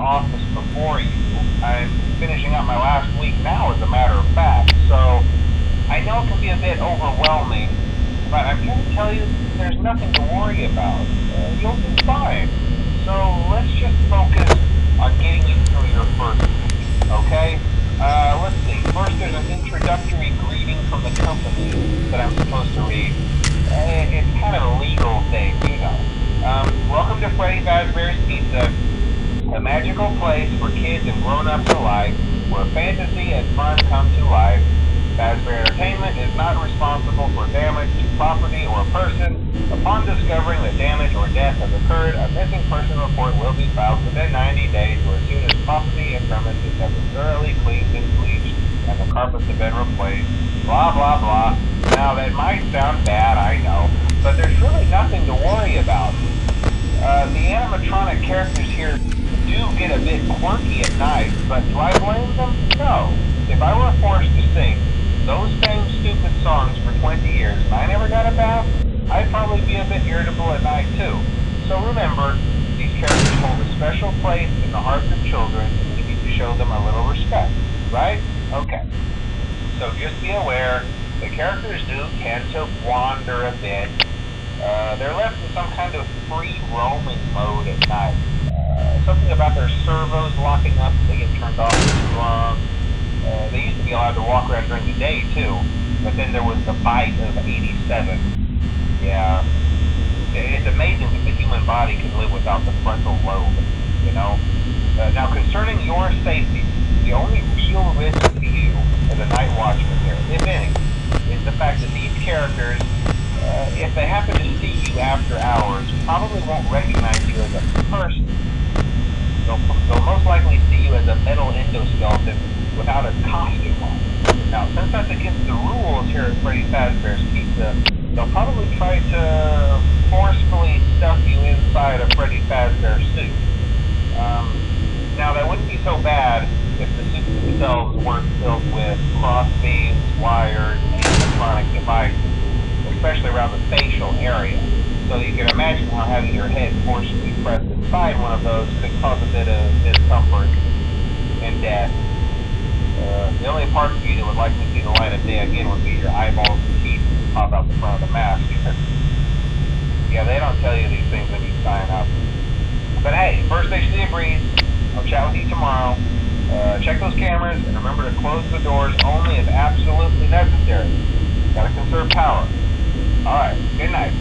office before you. I'm finishing up my last week now, as a matter of fact, so I know it can be a bit overwhelming, but I'm here to tell you there's nothing to worry about. You'll be fine. So let's just focus on getting you through your first week, okay? Let's see. First, there's an introductory greeting from the company that I'm supposed to read. It's kind of a legal thing, you know. Welcome to Freddy Fazbear's Pizza, a magical place for kids and grown-ups alike, where fantasy and fun come to life. Fazbear Entertainment is not responsible for damage to property or person. Upon discovering that damage or death has occurred, a missing person report will be filed within 90 days or as soon as property and premises have been thoroughly cleaned and bleached and the carpets have been replaced. Blah, blah, blah. Now, that might sound bad, I know, but there's really nothing to worry about. The animatronic characters here do get a bit quirky at night, but do I blame them? No. If I were forced to sing those same stupid songs for 20 years and I never got a bath, I'd probably be a bit irritable at night too. So remember, these characters hold a special place in the hearts of children and we need to show them a little respect, right? Okay. So just be aware, the characters do tend to wander a bit. They're left in some kind of free roaming mode at night. Something about their servos locking up if they get turned off too long. They used to be allowed to walk around during the day too, but then there was the bite of 87. Yeah, it's amazing that the human body can live without the frontal lobe, you know? Now concerning your safety, the only real risk to you as a night watchman here, if any, is the fact that these characters, if they happen to see you after hours, probably won't recognize you as a person. They'll most likely see you as a metal endoskeleton without a costume on. Now, since that's against the rules here at Freddy Fazbear's Pizza, they'll probably try to forcefully stuff you inside a Freddy Fazbear suit. Now, that wouldn't be so bad if the suits themselves weren't filled with crossbeams, wires, and animatronic devices, especially around the facial area. So you can imagine how having your head forcefully pressed inside one of those could cause a bit of discomfort and death. The only part of you that would likely see the light of day again would be your eyeballs and teeth that pop out the front of the mask. Yeah, they don't tell you these things when you sign up. But hey, first station of the breeze. I'll chat with you tomorrow. Check those cameras and remember to close the doors only if absolutely necessary. Gotta conserve power. Alright, good night.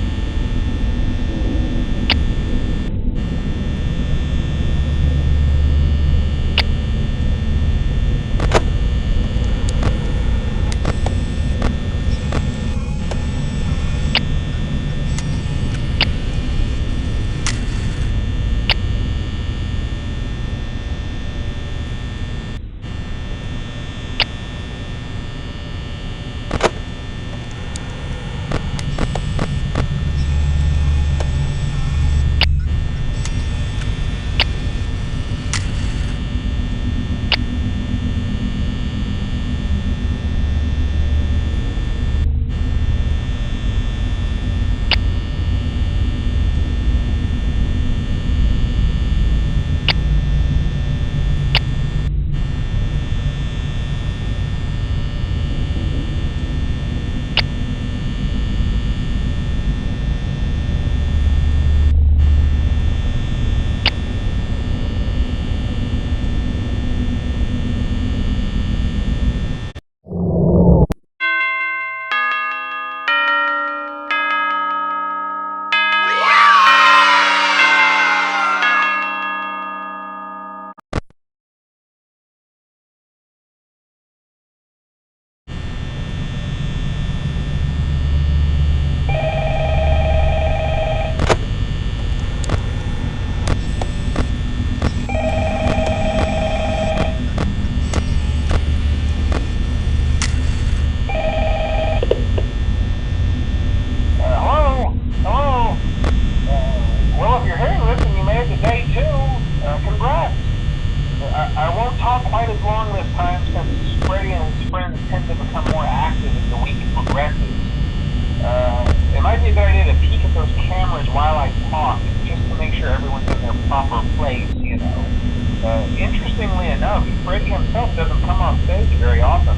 Interestingly enough, Freddy himself doesn't come on stage very often.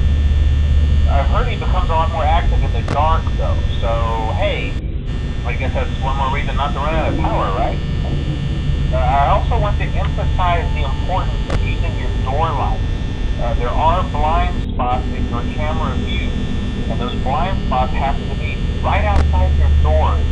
I've heard he becomes a lot more active in the dark, though. So, hey, I guess that's one more reason not to run out of power, right? I also want to emphasize the importance of using your door lights. There are blind spots in your camera view, and those blind spots happen to be right outside your doors.